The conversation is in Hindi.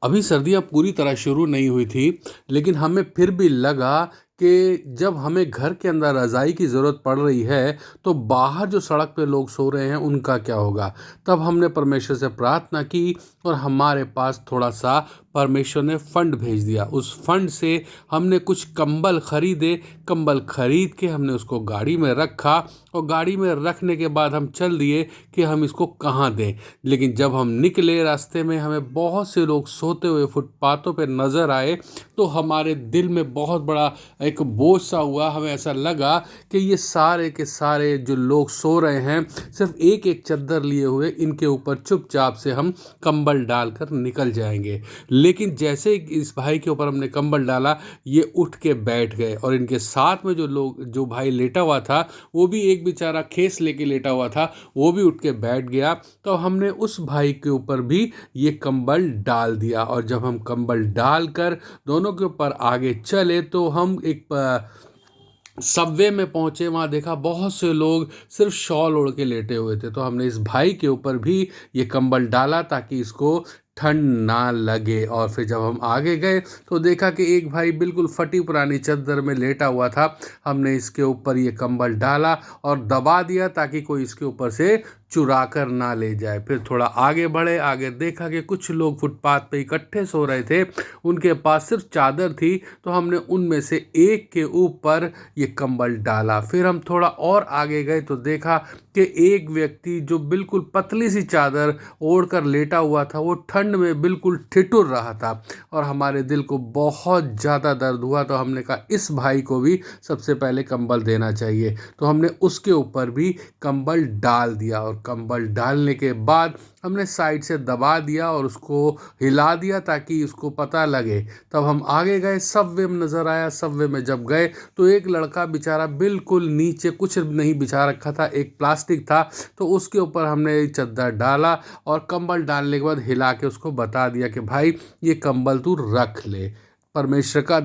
अभी सर्दियाँ पूरी तरह शुरू नहीं हुई थी, लेकिन हमें फिर भी लगा कि जब हमें घर के अंदर रज़ाई की ज़रूरत पड़ रही है, तो बाहर जो सड़क पे लोग सो रहे हैं, उनका क्या होगा? तब हमने परमेश्वर से प्रार्थना की और हमारे पास थोड़ा-सा परमेश्वर ने फंड भेज दिया। उस फंड से हमने कुछ कंबल खरीदे, कंबल खरीद के हमने उसको गाड़ी में रखा और गाड़ी में रखने के बाद हम चल दिए कि हम इसको कहाँ दें। लेकिन जब हम निकले रास्ते में हमें बहुत से लोग सोते हुए फुटपाथों पे नज़र आए, तो हमारे दिल में बहुत बड़ा एक बोझ सा हुआ। हमें ऐसा लगा कि ये सारे के सारे जो लोग सो रहे हैं, सिर्फ एक एक चद्दर लिए हुए, इनके ऊपर चुपचाप से हम कंबल डालकर निकल जाएंगे। लेकिन जैसे ही इस भाई के ऊपर हमने कंबल डाला, ये उठ के बैठ गए और इनके साथ में जो भाई लेटा हुआ था, वो भी एक बेचारा खेस लेके लेटा हुआ था, वो भी उठ के बैठ गया। तो हमने उस भाई के ऊपर भी ये कंबल डाल दिया और जब हम कंबल डालकर दोनों के ऊपर आगे चले, तो हम एक सबवे में पहुंचे। वहाँ देखा बहुत से लोग सिर्फ शॉल ओढ़ के लेटे हुए थे। तो हमने इस भाई के ऊपर भी ये कंबल डाला ताकि इसको ठंड ना लगे। और फिर जब हम आगे गए, तो देखा कि एक भाई बिल्कुल फटी पुरानी चादर में लेटा हुआ था। हमने इसके ऊपर ये कंबल डाला और दबा दिया ताकि कोई इसके ऊपर से चुरा कर ना ले जाए। फिर थोड़ा आगे बढ़े, आगे देखा कि कुछ लोग फुटपाथ पे इकट्ठे सो रहे थे, उनके पास सिर्फ चादर थी। तो हमने उनमें से एक के ऊपर ये कंबल डाला। फिर हम थोड़ा और आगे गए, तो देखा कि एक व्यक्ति जो बिल्कुल पतली सी चादर ओढ़ कर लेटा हुआ था, वो ठंड में बिल्कुल ठिठुर रहा था और हमारे दिल को बहुत ज़्यादा दर्द हुआ। तो हमने कहा इस भाई को भी सबसे पहले कंबल देना चाहिए। तो हमने उसके ऊपर भी कंबल डाल दिया और कंबल डालने के बाद हमने साइड से दबा दिया और उसको हिला दिया ताकि उसको पता लगे। तब हम आगे गए, सबवे में नज़र आया। सबवे में जब गए, तो एक लड़का बेचारा बिल्कुल नीचे कुछ नहीं बिछा रखा था, एक प्लास्टिक था। तो उसके ऊपर हमने चद्दर डाला और कंबल डालने के बाद हिला के उसको बता दिया कि भाई ये कंबल तू रख ले। परमेश्वर का